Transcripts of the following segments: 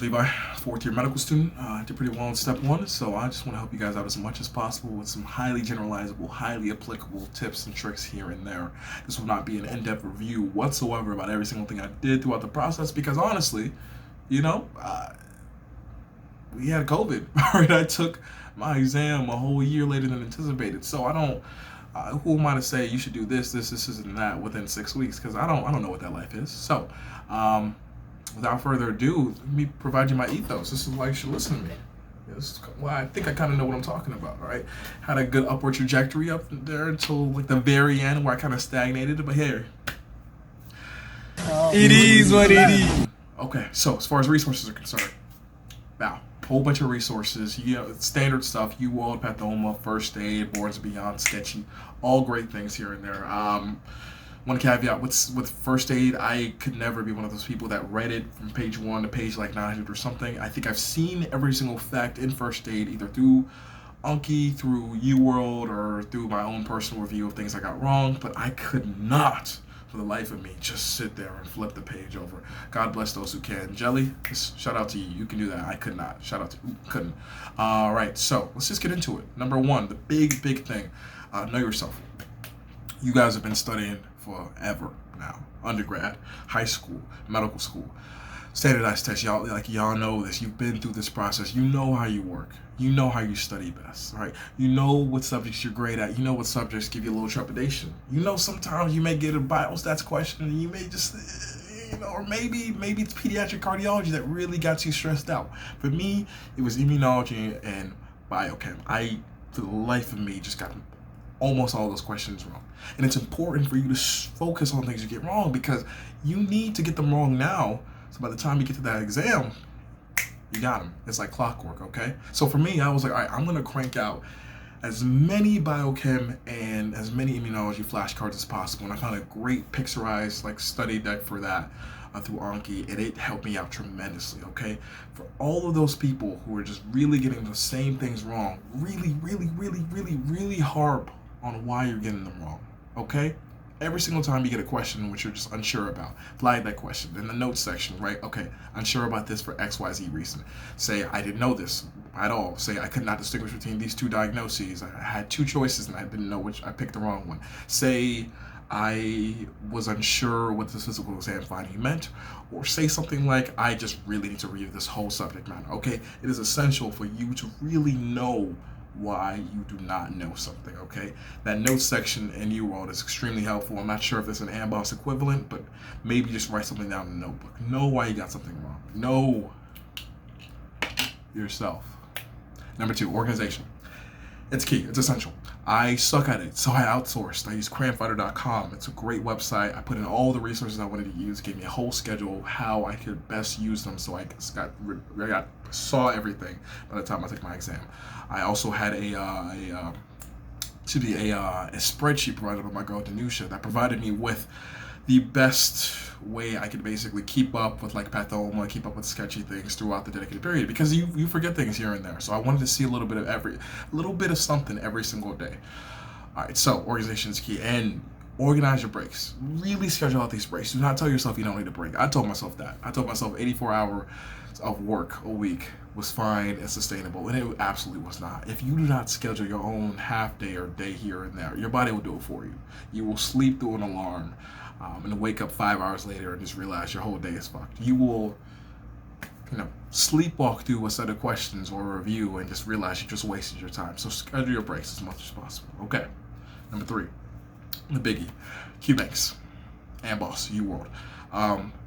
Levi, fourth year medical student. Did pretty well in step one, so I just want to help you guys out as much as possible with some highly generalizable, highly applicable tips and tricks here and there. This will not be an in-depth review whatsoever about every single thing I did throughout the process because honestly, you know, we had COVID, right? I took my exam a whole year later than anticipated, so I don't. Who am I to say you should do this, and that within 6 weeks? Because I don't know what that life is. So, without further ado, let me provide you my ethos. This is why you should listen to me. Well, I think I kind of know what I'm talking about, right? Had a good upward trajectory up there until like the very end where I kind of stagnated, but here. It is what it is. Okay, so as far as resources are concerned, now, whole bunch of resources, standard stuff, UWorld, Pathoma, First Aid, Boards and Beyond, Sketchy, all great things here and there. One caveat with First Aid, I could never be one of those people that read it from page 1 to page like 900 or something. I think I've seen every single fact in First Aid either through Anki, through UWorld, or through my own personal review of things I got wrong, but I could not, for the life of me, just sit there and flip the page over. God bless those who can. Jelly, shout out to you. You can do that. I could not. Shout out to you. Couldn't. All right, so let's just get into it. Number one, the big thing, know yourself. You guys have been studying forever now. Undergrad, high school, medical school, standardized tests. Y'all know this. You've been through this process. You know how you work. You know how you study best, right? You know what subjects you're great at. You know what subjects give you a little trepidation. You know sometimes you may get a biostats question and you may just, or maybe it's pediatric cardiology that really got you stressed out. For me, it was immunology and biochem. For the life of me, just got almost all those questions wrong. And it's important for you to focus on things you get wrong because you need to get them wrong now. So by the time you get to that exam, you got them. It's like clockwork, okay? So for me, I was like, all right, I'm gonna crank out as many biochem and as many immunology flashcards as possible. And I found a great pixelized study deck for that through Anki, and it helped me out tremendously, okay? For all of those people who are just really getting the same things wrong, really harp on why you're getting them wrong, okay? Every single time you get a question which you're just unsure about, flag that question in the notes section, right? Okay, unsure about this for XYZ reason. Say, I didn't know this at all. Say, I could not distinguish between these two diagnoses. I had two choices and I didn't know which, I picked the wrong one. Say, I was unsure what this physical exam finding meant, or say something like, I just really need to read this whole subject matter, okay? It is essential for you to really know why you do not know something, okay? That notes section in UWorld is extremely helpful. I'm not sure if there's an Amboss equivalent, but maybe just write something down in a notebook. Know why you got something wrong. Know yourself. Number two, organization. It's key. It's essential. I suck at it, so I outsourced. I use cramfighter.com. It's a great website. I put in all the resources I wanted to use, gave me a whole schedule of how I could best use them, so I saw everything by the time I took my exam. I also had a spreadsheet provided by my girl Danusha that provided me with the best way I could basically keep up with Pathoma, keep up with sketchy things throughout the dedicated period, because you forget things here and there. So I wanted to see a little bit of something every single day. All right, so organization is key, and organize your breaks. Really schedule out these breaks. Do not tell yourself you don't need a break. I told myself that. I told myself 84 hours of work a week was fine and sustainable, and it absolutely was not. If you do not schedule your own half day or day here and there, your body will do it for you. You will sleep through an alarm and wake up 5 hours later and just realize your whole day is fucked. You will, sleepwalk through a set of questions or a review and just realize you just wasted your time. So schedule your breaks as much as possible. Okay. Number three, the biggie, QBanks, Amboss, UWorld.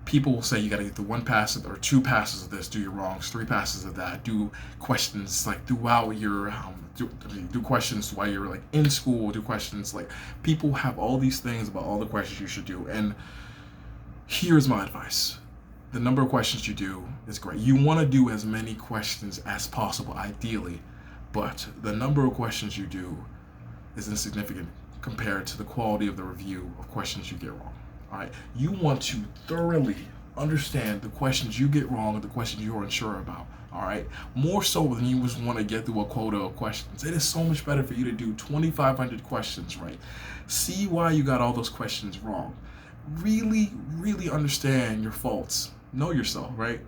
People will say you gotta get the 1 pass or 2 passes of this, do your wrongs, 3 passes of that, do questions throughout your, do questions while you're in school, do questions people have all these things about all the questions you should do, and here's my advice. The number of questions you do is great. You wanna do as many questions as possible, ideally, but the number of questions you do is insignificant compared to the quality of the review of questions you get wrong. All right, you want to thoroughly understand the questions you get wrong and the questions you're unsure about. All right, more so than you just want to get through a quota of questions. It is so much better for you to do 2,500 questions, right? See why you got all those questions wrong. Really understand your faults. Know yourself, right?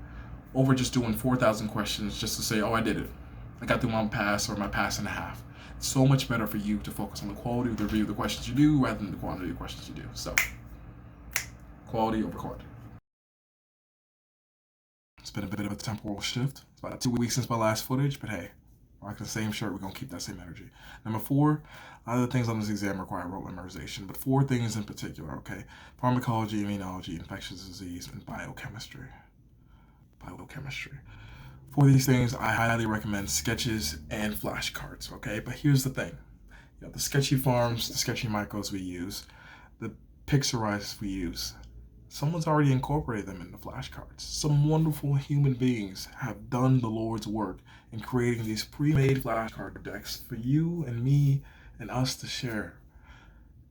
over just doing 4,000 questions just to say, oh, I did it. I got through my pass or my pass and a half. It's so much better for you to focus on the quality of the review of the questions you do rather than the quantity of the questions you do. So, quality over quantity. It's been a bit of a temporal shift. It's about 2 weeks since my last footage, but hey, rocking the same shirt, we're going to keep that same energy. Number 4, other things on this exam require rote memorization, but 4 things in particular, okay? Pharmacology, immunology, infectious disease, and biochemistry. For these things, I highly recommend sketches and flashcards, okay? But here's the thing. You know, the sketchy farms, the sketchy micros we use, the pixelizers we use, someone's already incorporated them into flashcards. Some wonderful human beings have done the Lord's work in creating these pre-made flashcard decks for you and me and us to share.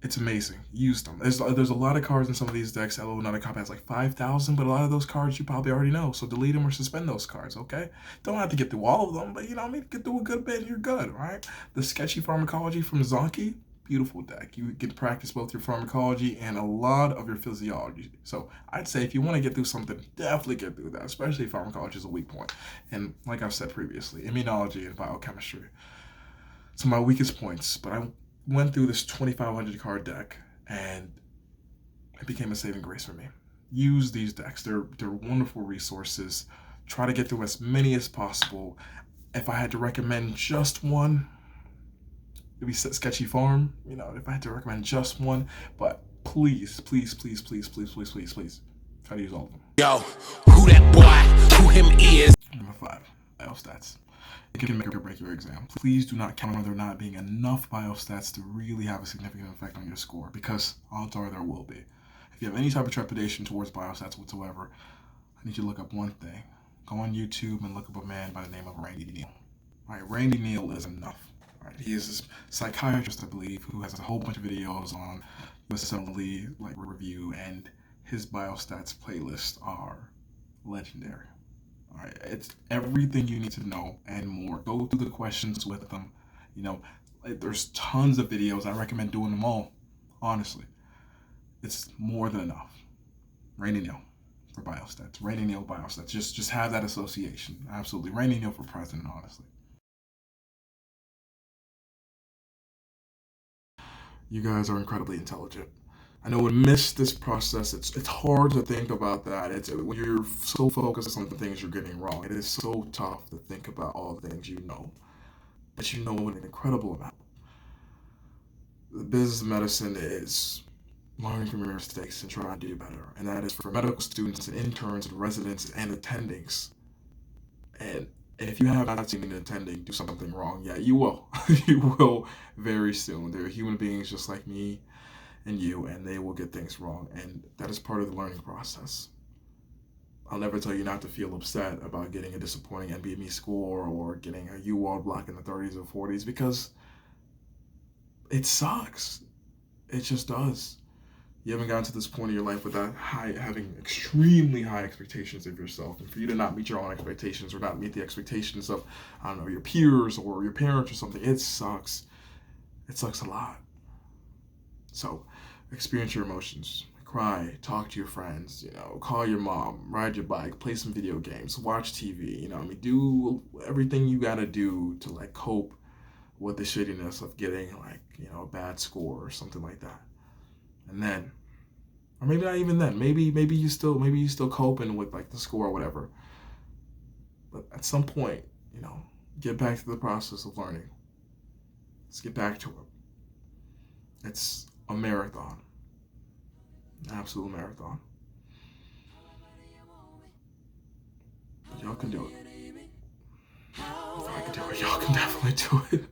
It's amazing. Use them. There's a lot of cards in some of these decks. LO another copy has like 5,000, but a lot of those cards you probably already know. So delete them or suspend those cards, okay? Don't have to get through all of them, but you know, maybe get through a good bit and you're good, right? The Sketchy Pharmacology from Anki, beautiful deck. You get to practice both your pharmacology and a lot of your physiology. So I'd say if you want to get through something, definitely get through that, especially if pharmacology is a weak point. And like I've said previously, immunology and biochemistry. Some of my weakest points, but I went through this 2,500 card deck and it became a saving grace for me. Use these decks. They're wonderful resources. Try to get through as many as possible. If I had to recommend just one, it'd be Sketchy Farm. You know, if I had to recommend just one, but please, try to use all of them. Yo, who that boy? Who him is? Number 5, biostats. It can make or break your exam. Please do not count on there not being enough biostats to really have a significant effect on your score, because odds are there will be. If you have any type of trepidation towards biostats whatsoever, I need you to look up one thing. Go on YouTube and look up a man by the name of Randy Neal. All right, Randy Neal is enough. All right, he is a psychiatrist, I believe, who has a whole bunch of videos on USMLE like review, and his biostats playlists are legendary. All right, it's everything you need to know and more. Go through the questions with them. You know, there's tons of videos. I recommend doing them all. Honestly, it's more than enough. Randy Neal for biostats. Randy Neal biostats. Just have that association. Absolutely, Randy Neal for president. Honestly, you guys are incredibly intelligent. I know when miss this process, it's hard to think about that. It's when you're so focused on the things you're getting wrong. It is so tough to think about all the things you know, but you know an incredible amount. The business of medicine is learning from your mistakes and trying to do better, and that is for medical students and interns and residents and attendings. And if you have not seen an attending do something wrong, yeah, you will. You will very soon. They're human beings just like me and you, and they will get things wrong, and that is part of the learning process. I'll never tell you not to feel upset about getting a disappointing NBME score or getting a UWAL block in the 30s or 40s, because it sucks. It just does. You haven't gotten to this point in your life without having extremely high expectations of yourself, and for you to not meet your own expectations or not meet the expectations of, I don't know, your peers or your parents or something, it sucks. It sucks a lot. So, experience your emotions. Cry, talk to your friends, you know, call your mom, ride your bike, play some video games, watch TV, you know, do everything you gotta do to like cope with the shittiness of getting like, you know, a bad score or something like that. And then, or maybe not even then, maybe you still coping with like the score or whatever. But at some point, you know, get back to the process of learning. Let's get back to it. It's a marathon. An absolute marathon. But y'all can do it. If I can do it, y'all can definitely do it.